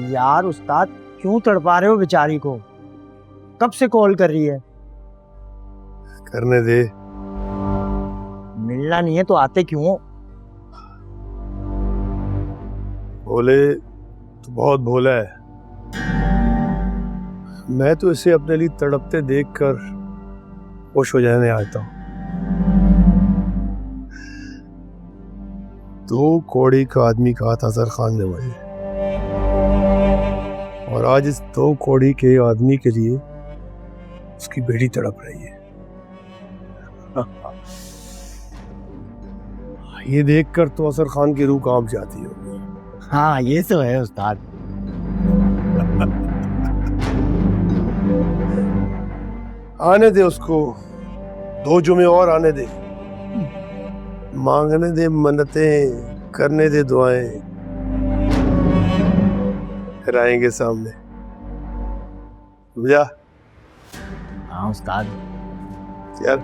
यार उस्ताद, क्यों तड़पा रहे हो बेचारी को? कब से कॉल कर रही है? करने दे। मिलना नहीं है तो आते क्यों हो? भोले तो बहुत भोला है। मैं तो इसे अपने लिए तड़पते देखकर खुश हो जाने आता हूँ। 2 कौड़ी का आदमी कहा था सर खान ने मुझे, और आज इस 2 कौड़ी के आदमी के लिए उसकी बेटी तड़प रही है। ये देखकर तो असर खान की रूह कांप जाती होगी। हाँ ये तो है उस्ताद। आने दे उसको, 2 जुमे और आने दे, मांगने दे मन्नतें, करने दे दुआएं, फिर आएंगे सामने। समझा? हाँ उस्ताद। चल।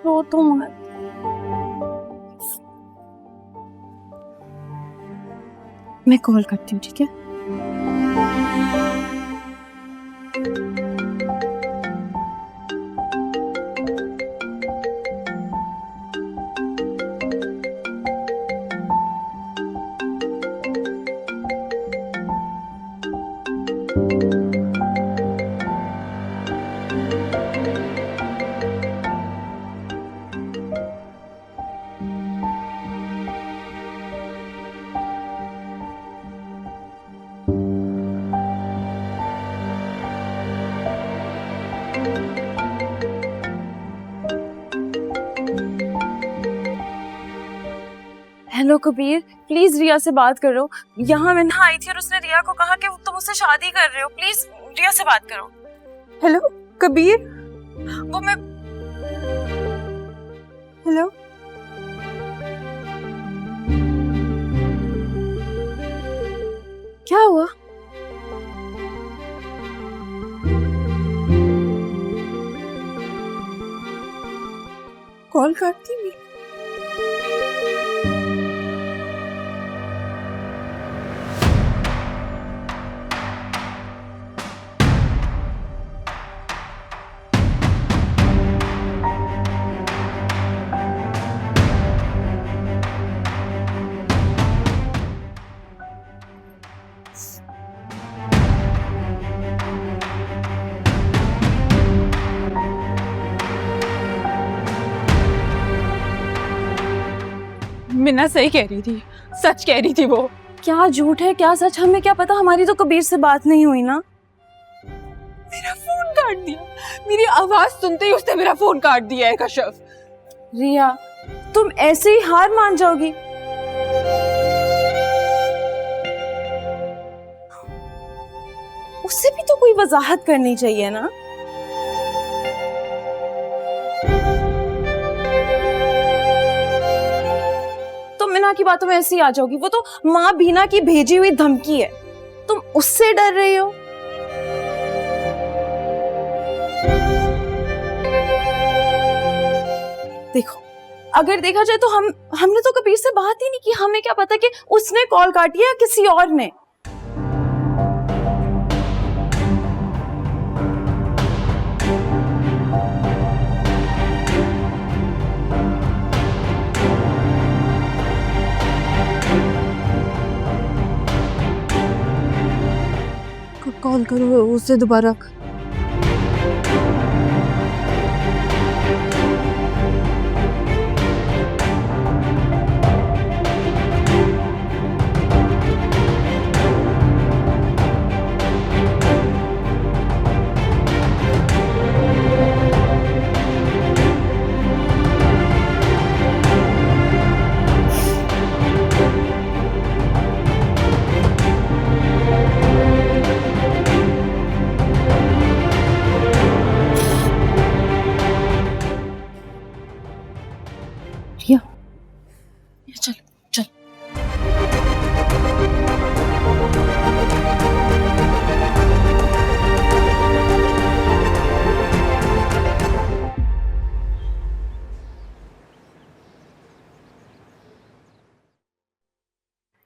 रो तो मत। मैं कॉल करती हूँ, ठीक है? हेलो कबीर, प्लीज रिया से बात करो। यहाँ मैं ना आई थी और उसने रिया को कहा कि तुम उससे शादी कर रहे हो। प्लीज रिया से बात करो। हेलो कबीर, वो मैं हेलो क्या हुआ? कॉल करती भी। मिन्ना सही कह रही थी, सच कह रही थी वो। क्या झूठ है क्या सच, हमें क्या पता। हमारी तो कबीर से बात नहीं हुई ना। मेरा फोन काट दिया, मेरी आवाज सुनते ही उसने मेरा फोन काट दिया है कशफ। रिया, तुम ऐसे ही हार मान जाओगी? उससे भी तो कोई वजाहत करनी चाहिए ना। मीना की बातों में ऐसे ही आ जाओगी। वो तो माँ बीना की भेजी हुई धमकी है, तुम उससे डर रही हो। देखो, अगर देखा जाए तो हमने तो कबीर से बात ही नहीं की। हमें क्या पता कि उसने कॉल काटी है या किसी और ने। कॉल करो उससे दोबारा। रिया, चल चल।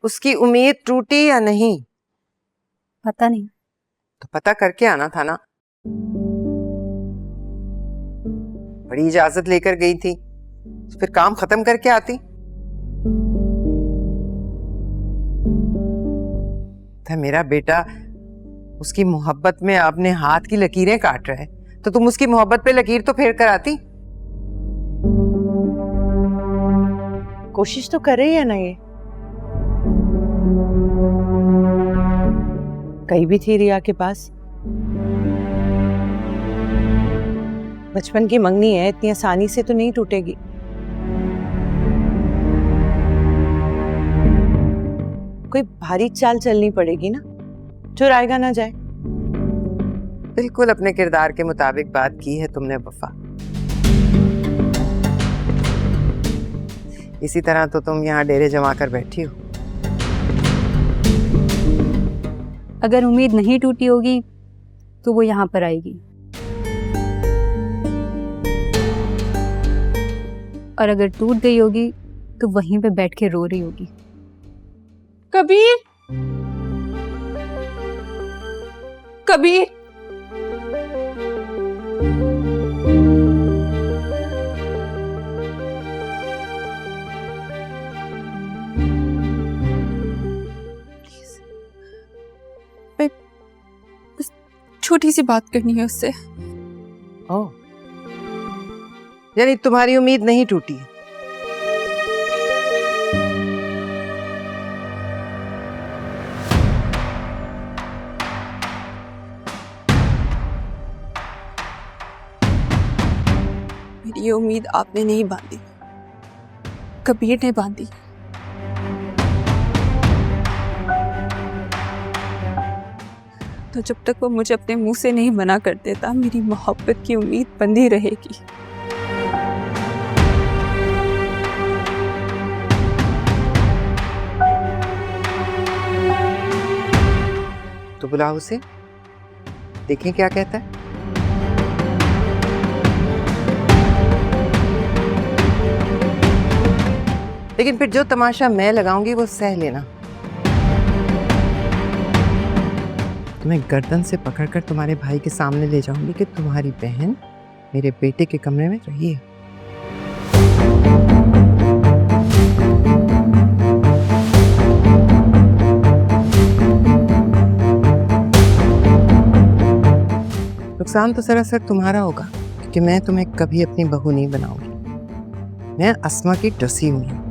उसकी उम्मीद टूटी या नहीं? पता नहीं। तो पता करके आना था ना। बड़ी इजाजत लेकर गई थी, तो फिर काम खत्म करके आती। था मेरा बेटा उसकी मोहब्बत में अपने हाथ की लकीरें काट रहा है, तो तुम उसकी मोहब्बत पे लकीर तो फेर कर आती। कोशिश तो करे या नहीं? कहीं भी थी रिया के पास। बचपन की मंगनी है, इतनी आसानी से तो नहीं टूटेगी। कोई भारी चाल चलनी पड़ेगी ना, चुराएगा ना जाए। बिल्कुल अपने किरदार के मुताबिक बात की है तुमने वफा। इसी तरह तो तुम यहाँ डेरे जमा कर बैठी हो। अगर उम्मीद नहीं टूटी होगी तो वो यहाँ पर आएगी, और अगर टूट गई होगी तो वहीं पे बैठ के रो रही होगी। कबीर, कबीर, बस छोटी सी बात करनी है उससे। ओह, यानी तुम्हारी उम्मीद नहीं टूटी? मेरी ये उम्मीद आपने नहीं बांधी, कबीर ने बांधी। तो जब तक वो मुझे अपने मुंह से नहीं मना कर देता, मेरी मोहब्बत की उम्मीद बंधी रहेगी। तो बुलाओ उसे, देखें क्या कहता है। लेकिन फिर जो तमाशा मैं लगाऊंगी वो सह लेना। तुम्हें गर्दन से पकड़कर तुम्हारे भाई के सामने ले जाऊंगी कि तुम्हारी बहन मेरे बेटे के कमरे में रही है। नुकसान तो सरासर तुम्हारा होगा, क्योंकि मैं तुम्हें कभी अपनी बहू नहीं बनाऊंगी। मैं अस्मा की डसी हुई हूँ।